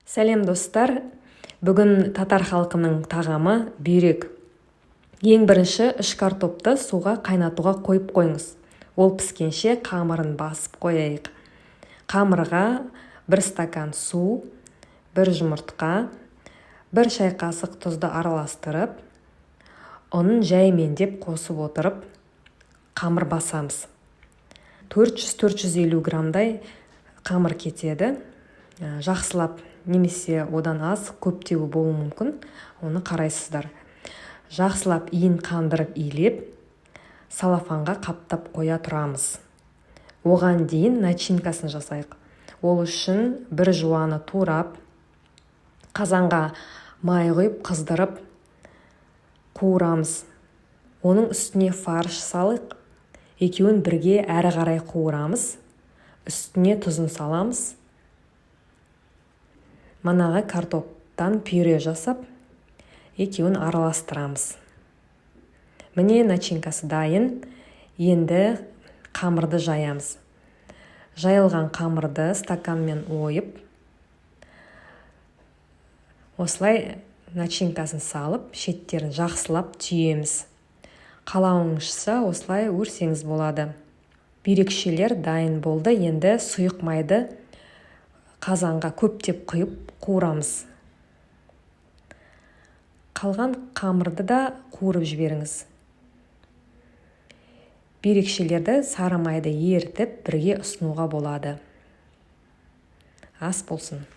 Сәлем достар, бүгін татар халқының тағамы бүйрек. Ең бірінші үш картопты суға қайнатуға қойып қойыңыз. Ол піскенше қамырын басып қояйық. Қамырға 1 стакан су, 1 жұмыртқа, 1 шай қасық тұзды араластырып, оның жәймендеп қосып отырып, қамыр басамыз. 400-450 грамдай қамыр кетеді. Жақсылап немесе одан аз көптеуі болуы мүмкін, оны қарайсыздар. Жақсылап иін қандырып илеп, салафанға қаптап қоя тұрамыз. Оған дейін начинкасын жасайық. Ол үшін бір жуаны турап, қазанға май құйып қыздырып қуырамыз. Оның үстіне фарш салайық. Екеуін бірге әрі қарай қуырамыз. Үстіне тұзын саламыз. Манағы картоптан пюре жасап, екеуін араластырамыз. Міне начинкасы дайын. Енді қамырды жаямыз. Жайылған қамырды стаканмен ойып, осылай начинкасын салып, шеттерін жақсылап түйеміз. Қалауыңызша осылай өрсеңіз болады. Бүйрекшелер дайын болды. Енді сұйық майды қазанға көптеп құйып қуырамыз. Қалған қамырды да қуырып жіберіңіз. Бүйрекшелерді сары майды ерітіп бірге ұсынуға болады. Ас болсын.